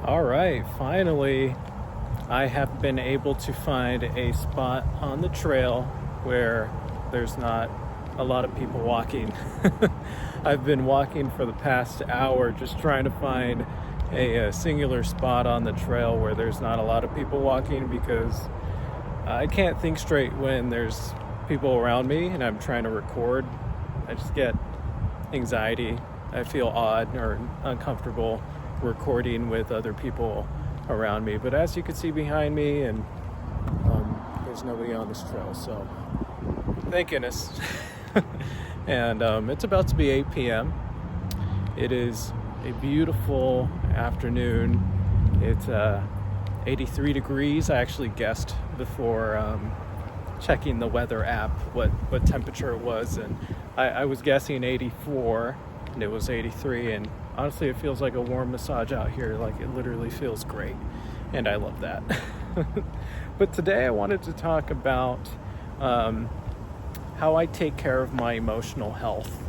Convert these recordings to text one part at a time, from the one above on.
All right, finally, I have been able to find a spot on the trail where there's not a lot of people walking. I've been walking for the past hour just trying to find a singular spot on the trail where there's not a lot of people walking because I can't think straight when there's people around me and I'm trying to record. I just get anxiety. I feel odd or uncomfortable recording with other people around me. But as you can see behind me, and there's nobody on this trail, so thank goodness. And it's about to be 8 p.m. It is a beautiful afternoon. It's 83 degrees. I actually guessed before checking the weather app what temperature it was, and I was guessing 84 and it was 83, and honestly it feels like a warm massage out here. Like, it literally feels great, and I love that. But today I wanted to talk about how I take care of my emotional health.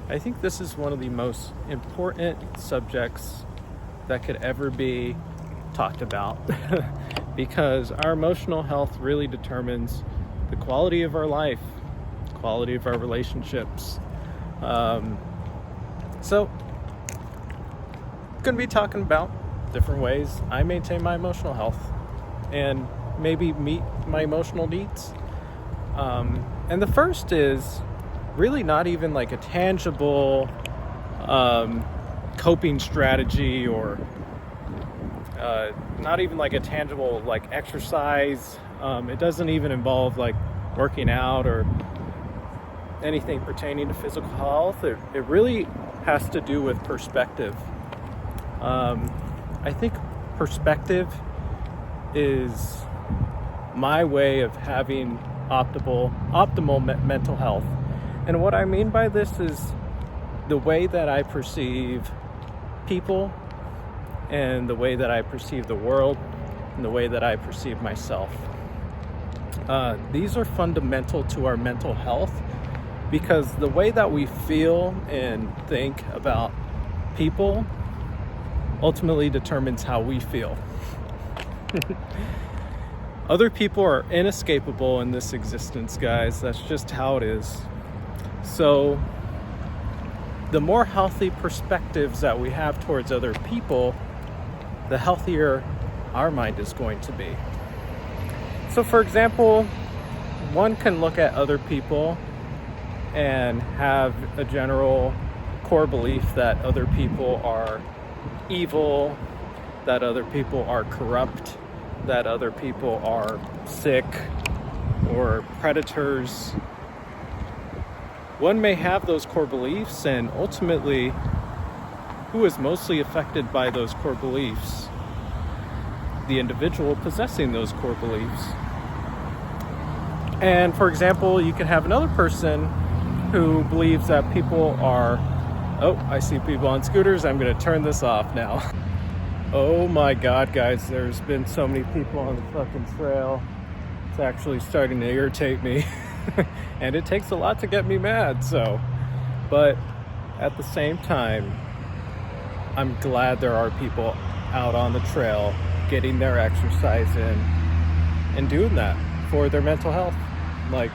I think this is one of the most important subjects that could ever be talked about because our emotional health really determines the quality of our life, quality of our relationships. So I'm going to be talking about different ways I maintain my emotional health and maybe meet my emotional needs. And the first is really not even like a tangible coping strategy, or not even like a tangible like exercise. It doesn't even involve like working out or anything pertaining to physical health. It really has to do with perspective. I think perspective is my way of having optimal mental health. And what I mean by this is the way that I perceive people, and the way that I perceive the world, and the way that I perceive myself. These are fundamental to our mental health because the way that we feel and think about people ultimately determines how we feel. Other people are inescapable in this existence, guys. That's just how it is. So the more healthy perspectives that we have towards other people, the healthier our mind is going to be. So for example, one can look at other people and have a general core belief that other people are evil, that other people are corrupt, that other people are sick or predators. One may have those core beliefs, and ultimately, who is mostly affected by those core beliefs? The individual possessing those core beliefs. And for example, you can have another person who believes that people are... Oh, I see people on scooters. I'm going to turn this off now. Oh my God, guys, there's been so many people on the fucking trail. It's actually starting to irritate me. And it takes a lot to get me mad, so. But at the same time, I'm glad there are people out on the trail getting their exercise in and doing that for their mental health. Like,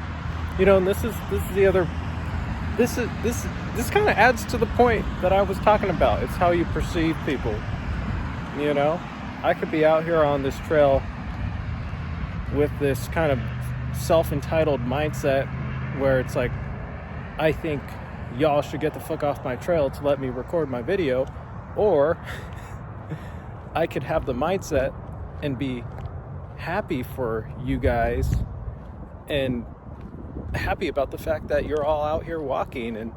you know, and this is the other... This kind of adds to the point that I was talking about. It's how you perceive people. You know, I could be out here on this trail with this kind of self-entitled mindset where it's like, I think y'all should get the fuck off my trail to let me record my video. Or I could have the mindset and be happy for you guys and happy about the fact that you're all out here walking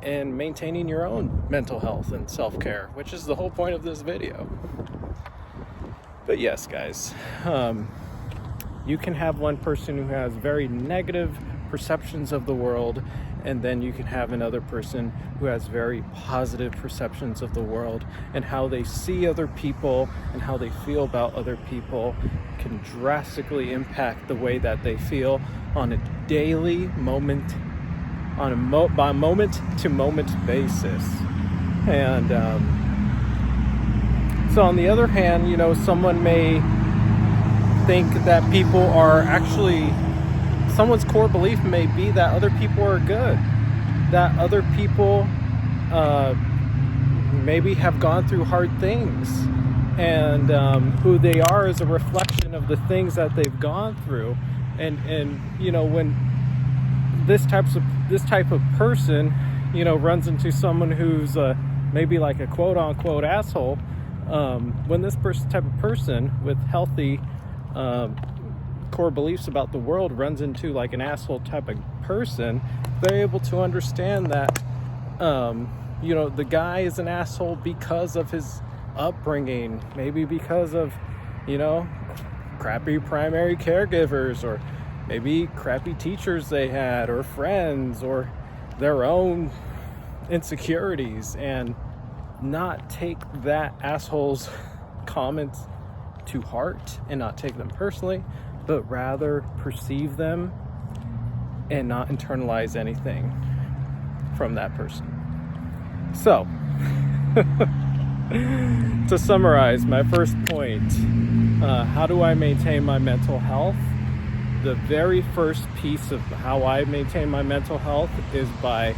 and maintaining your own mental health and self-care, which is the whole point of this video. But yes, guys, you can have one person who has very negative perceptions of the world, and then you can have another person who has very positive perceptions of the world, and how they see other people and how they feel about other people can drastically impact the way that they feel on a daily moment to moment basis. And So on the other hand, someone may think that people are actually, someone's core belief may be that other people are good, that other people maybe have gone through hard things, and who they are is a reflection of the things that they've gone through. And when this type of person runs into someone who's maybe like a quote unquote asshole, when this type of person with healthy core beliefs about the world runs into like an asshole type of person, they're able to understand that the guy is an asshole because of his upbringing, maybe because of crappy primary caregivers, or maybe crappy teachers they had, or friends, or their own insecurities, and not take that asshole's comments to heart and not take them personally, but rather perceive them and not internalize anything from that person. So to summarize my first point, how do I maintain my mental health? The very first piece of how I maintain my mental health is by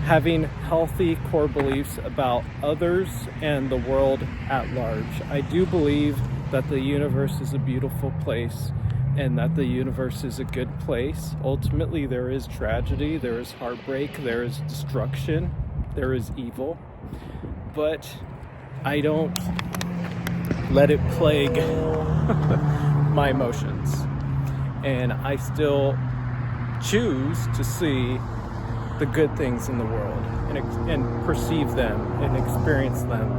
having healthy core beliefs about others and the world at large. I do believe that the universe is a beautiful place and that the universe is a good place. Ultimately, there is tragedy, there is heartbreak, there is destruction, there is evil, but I don't let it plague my emotions. And I still choose to see the good things in the world and perceive them and experience them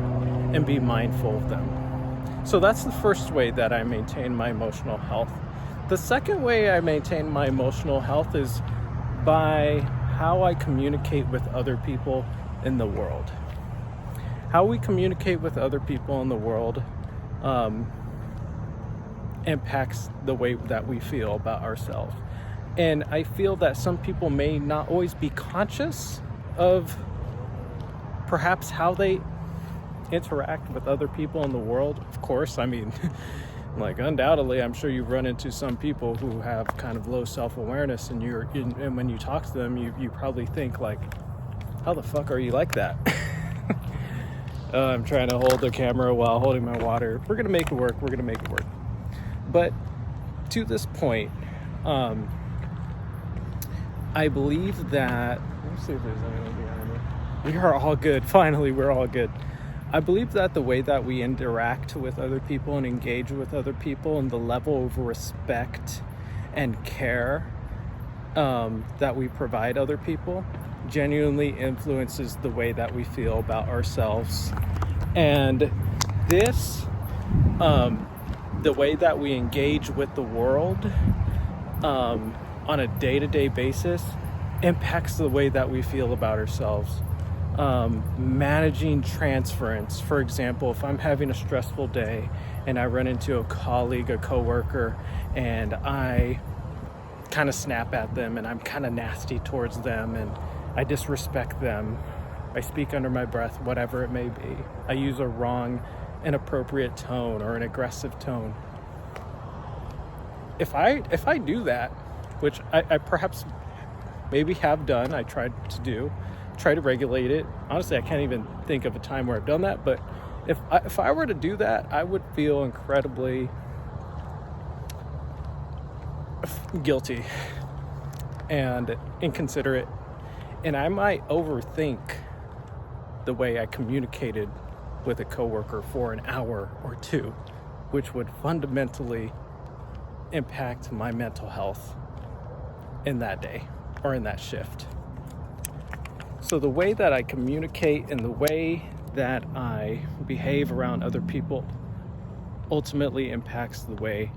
and be mindful of them. So that's the first way that I maintain my emotional health. The second way I maintain my emotional health is by how I communicate with other people in the world. How we communicate with other people in the world impacts the way that we feel about ourselves. And I feel that some people may not always be conscious of perhaps how they interact with other people in the world. Of course, I mean, like undoubtedly, I'm sure you've run into some people who have kind of low self-awareness, and and when you talk to them, you probably think like, how the fuck are you like that? I'm trying to hold the camera while holding my water. We're gonna make it work. But to this point, I believe that, let's see if there's anything behind me. We are all good. Finally, we're all good. I believe that the way that we interact with other people and engage with other people, and the level of respect and care that we provide other people, genuinely influences the way that we feel about ourselves. And this, the way that we engage with the world on a day-to-day basis impacts the way that we feel about ourselves. Managing transference, for example, if I'm having a stressful day and I run into a colleague, a coworker, and I kind of snap at them and I'm kind of nasty towards them and I disrespect them, I speak under my breath, whatever it may be, I use a wrong, inappropriate tone or an aggressive tone. If I do that, which I perhaps maybe have done, I try to regulate it. Honestly, I can't even think of a time where I've done that, but if I were to do that, I would feel incredibly guilty and inconsiderate, and I might overthink the way I communicated with a coworker for an hour or two, which would fundamentally impact my mental health in that day or in that shift. So the way that I communicate and the way that I behave around other people ultimately impacts the way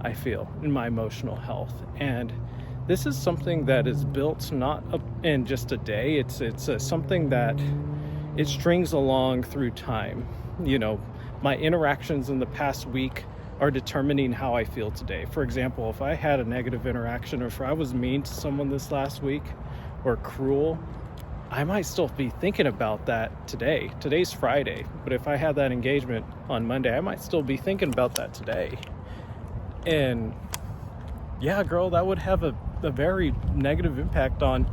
I feel in my emotional health. And this is something that is built not in just a day. It's something that it strings along through time. My interactions in the past week are determining how I feel today. For example, if I had a negative interaction, or if I was mean to someone this last week or cruel, I might still be thinking about that today. Today's Friday, but if I had that engagement on Monday, I might still be thinking about that today. And yeah, girl, that would have a very negative impact on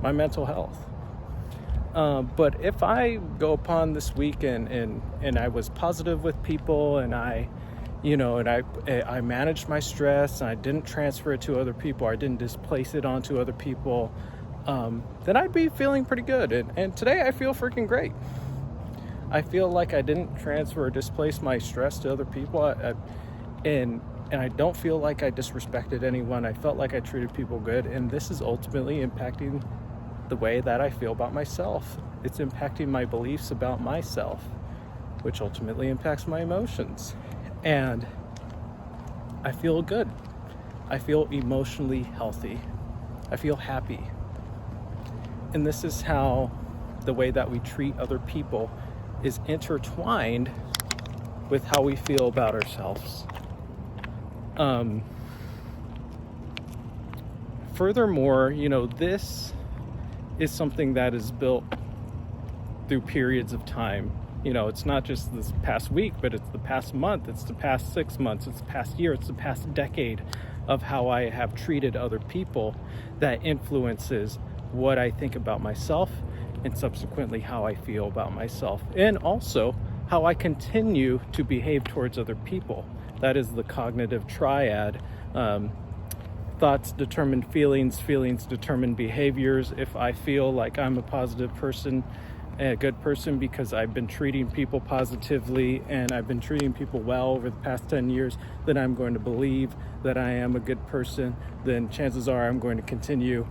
my mental health. But if I go upon this week and I was positive with people, and I managed my stress, and I didn't transfer it to other people, I didn't displace it onto other people, then I'd be feeling pretty good. And today I feel freaking great. I feel like I didn't transfer or displace my stress to other people, and I don't feel like I disrespected anyone. I felt like I treated people good, and this is ultimately impacting the way that I feel about myself. It's impacting my beliefs about myself, which ultimately impacts my emotions. And I feel good. I feel emotionally healthy. I feel happy. And this is how the way that we treat other people is intertwined with how we feel about ourselves. Furthermore, this is something that is built through periods of time. It's not just this past week, but it's the past month, it's the past 6 months, it's the past year, it's the past decade of how I have treated other people that influences what I think about myself, and subsequently how I feel about myself, and also how I continue to behave towards other people. That is the cognitive triad. Thoughts determine feelings, feelings determine behaviors. If I feel like I'm a positive person, a good person, because I've been treating people positively and I've been treating people well over the past 10 years, then I'm going to believe that I am a good person. Then chances are I'm going to continue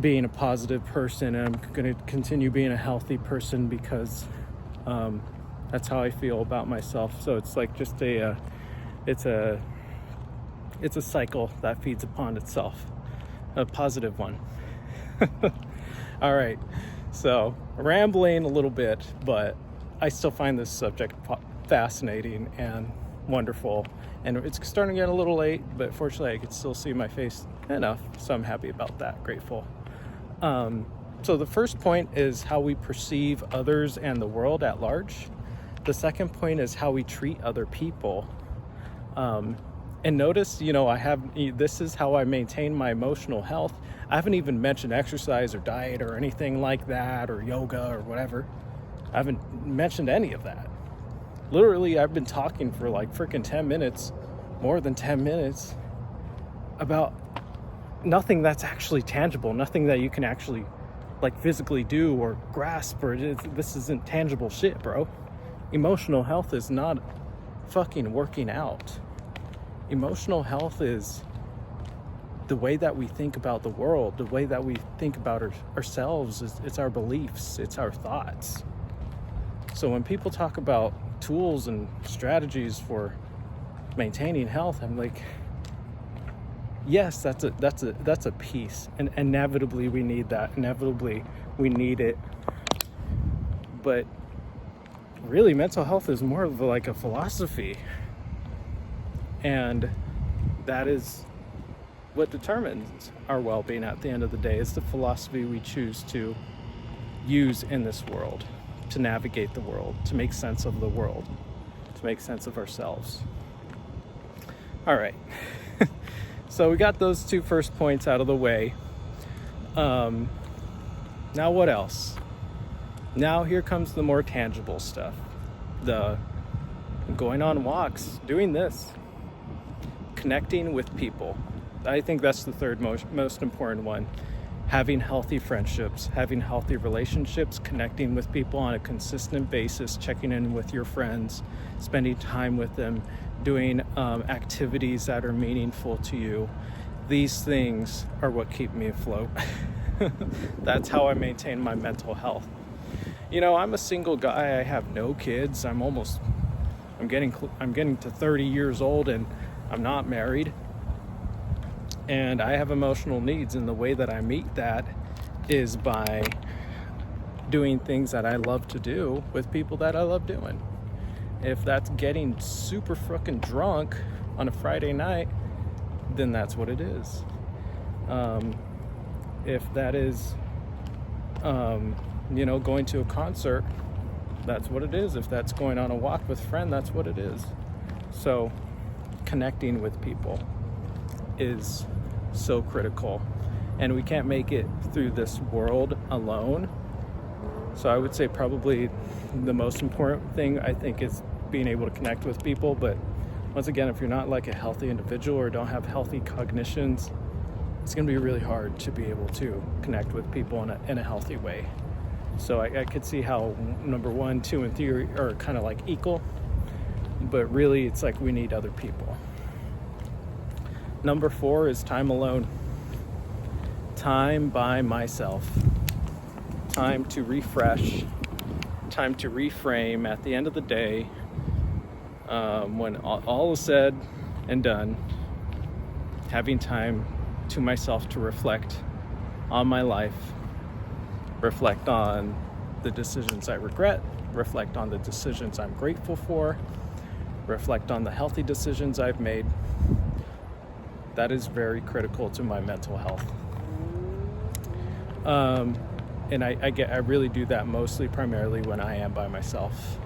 being a positive person, and I'm going to continue being a healthy person, because that's how I feel about myself. So it's like just it's a cycle that feeds upon itself, a positive one. All right, so rambling a little bit, but I still find this subject fascinating and wonderful, and it's starting to get a little late, but fortunately I can still see my face enough, so I'm happy about that, grateful. So the first point is how we perceive others and the world at large. The second point is how we treat other people. And notice, this is how I maintain my emotional health. I haven't even mentioned exercise or diet or anything like that, or yoga or whatever. I haven't mentioned any of that. Literally, I've been talking for like freaking 10 minutes, more than 10 minutes, about nothing that's actually tangible, nothing that you can actually like physically do or grasp, or this isn't tangible shit, bro. Emotional health is not fucking working out. Emotional health is the way that we think about the world, the way that we think about ourselves. It's our beliefs, it's our thoughts. So when people talk about tools and strategies for maintaining health, I'm like, yes, that's a piece, and inevitably we need that. Inevitably we need it. But really, mental health is more of like a philosophy, and that is what determines our well-being at the end of the day. It's the philosophy we choose to use in this world, to navigate the world, to make sense of the world, to make sense of ourselves. All right. So we got those two first points out of the way. Now what else? Now here comes the more tangible stuff. The going on walks, doing this, connecting with people. I think that's the third most important one. Having healthy friendships, having healthy relationships, connecting with people on a consistent basis, checking in with your friends, spending time with them, doing activities that are meaningful to you. These things are what keep me afloat. That's how I maintain my mental health. I'm a single guy. I have no kids. I'm getting to 30 years old, and I'm not married. And I have emotional needs, and the way that I meet that is by doing things that I love to do with people that I love doing. If that's getting super fucking drunk on a Friday night, then that's what it is. If that is Going to a concert, that's what it is. If that's going on a walk with a friend, that's what it is. So connecting with people is so critical, and we can't make it through this world alone. So I would say probably the most important thing, I think, is being able to connect with people. But once again, if you're not like a healthy individual or don't have healthy cognitions, it's going to be really hard to be able to connect with people in a healthy way. So I could see how number 1, 2, and 3 are kind of like equal, but really it's like we need other people. Number 4 is time alone. Time by myself. Time to refresh. Time to reframe at the end of the day. When all is said and done, having time to myself to reflect on my life, reflect on the decisions I regret, reflect on the decisions I'm grateful for, reflect on the healthy decisions I've made. That is very critical to my mental health. And I really do that mostly primarily when I am by myself.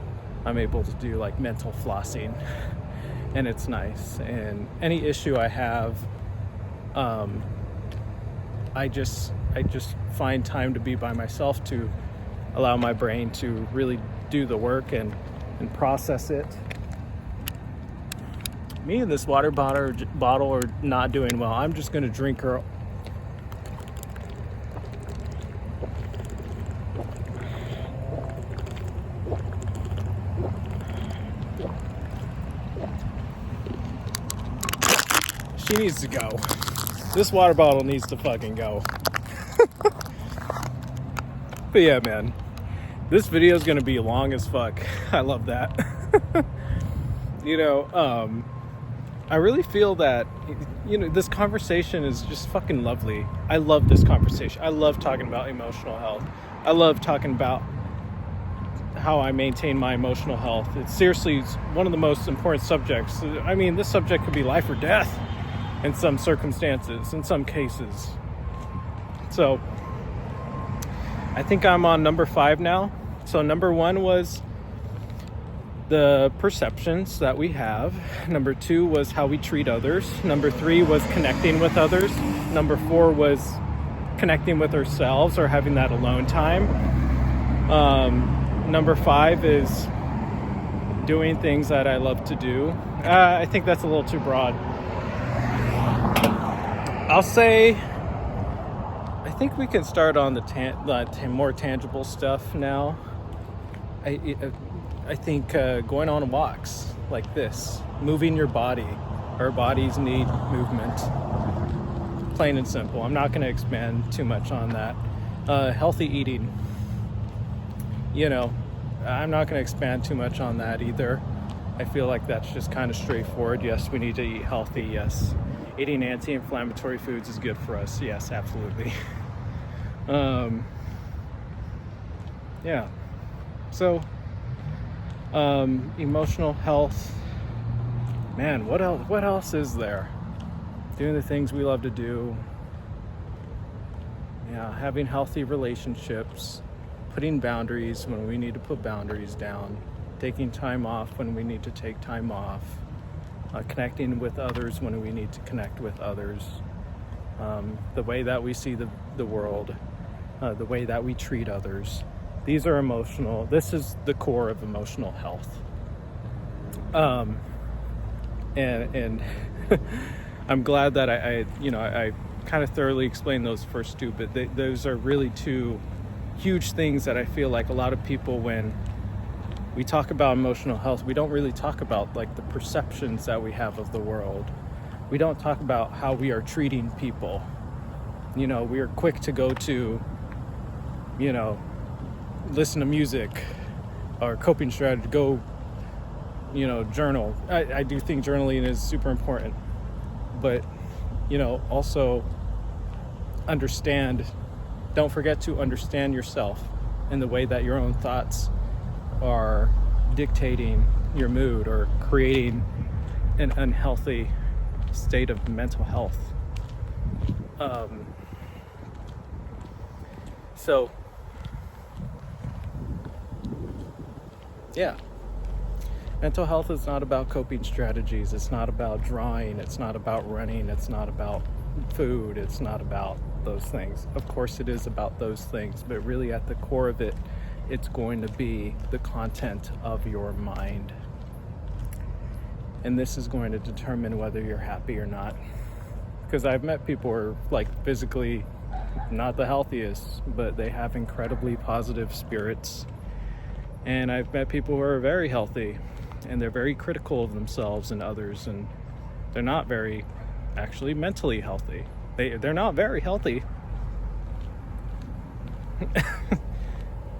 I'm able to do like mental flossing, and it's nice. And any issue I have, I just find time to be by myself to allow my brain to really do the work and process it. Me and this water bottle are not doing well. I'm just going to drink her. She needs to go. This water bottle needs to fucking go. But yeah, man, this video is gonna be long as fuck. I love that. I really feel that, this conversation is just fucking lovely. I love this conversation. I love talking about emotional health. I love talking about how I maintain my emotional health. It's seriously one of the most important subjects. I mean, this subject could be life or death in some circumstances, in some cases. So I think I'm on number 5 now. So number 1 was the perceptions that we have. Number 2 was how we treat others. Number 3 was connecting with others. Number 4 was connecting with ourselves or having that alone time. Number 5 is doing things that I love to do. I think that's a little too broad. I'll say, I think we can start on the more tangible stuff now. I think going on walks like this, moving your body. Our bodies need movement. Plain and simple. I'm not going to expand too much on that. Healthy eating. I'm not going to expand too much on that either. I feel like that's just kind of straightforward. Yes, we need to eat healthy. Yes. Eating anti-inflammatory foods is good for us. Yes, absolutely. Yeah. So, emotional health. Man, what else is there? Doing the things we love to do. Yeah, having healthy relationships. Putting boundaries when we need to put boundaries down. Taking time off when we need to take time off. Connecting with others when we need to connect with others. The way that we see the world. The way that we treat others. These are emotional. This is the core of emotional health. And I'm glad that I kind of thoroughly explained those first 2, but those are really 2 huge things that I feel like a lot of people, when we talk about emotional health, we don't really talk about like the perceptions that we have of the world. We don't talk about how we are treating people. We are quick to go to, listen to music or coping strategy, go, journal. I do think journaling is super important, but, also don't forget to understand yourself in the way that your own thoughts are dictating your mood or creating an unhealthy state of mental health. So Yeah. Mental health is not about coping strategies. It's not about drawing. It's not about running. It's not about food. It's not about those things. Of course, it is about those things, but really at the core of it, it's going to be the content of your mind. And this is going to determine whether you're happy or not. Because I've met people who are like physically not the healthiest, but they have incredibly positive spirits. And I've met people who are very healthy and they're very critical of themselves and others, and they're not very actually mentally healthy. They're not very healthy.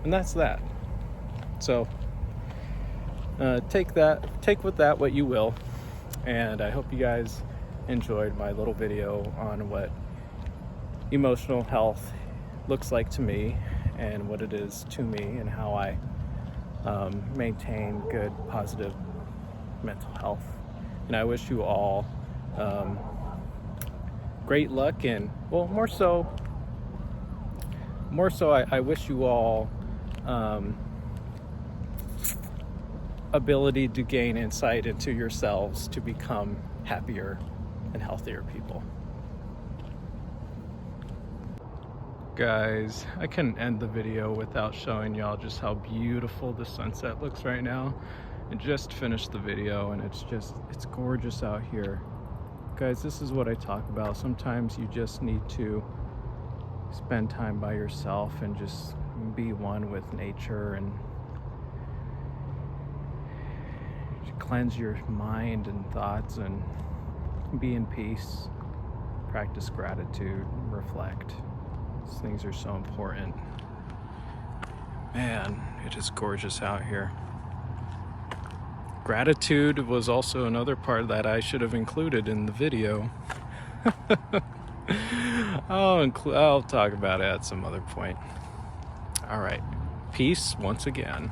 And that's that. So take with that what you will. And I hope you guys enjoyed my little video on what emotional health looks like to me and what it is to me and how I maintain good, positive mental health. And I wish you all great luck, and well, more so I wish you all ability to gain insight into yourselves to become happier and healthier people. Guys, I couldn't end the video without showing y'all just how beautiful the sunset looks right now. I just finished the video and it's gorgeous out here. Guys, this is what I talk about. Sometimes you just need to spend time by yourself and just be one with nature and cleanse your mind and thoughts and be in peace. Practice gratitude, reflect. These things are so important. Man, it is gorgeous out here. Gratitude was also another part that I should have included in the video. I'll talk about it at some other point. All right. Peace once again.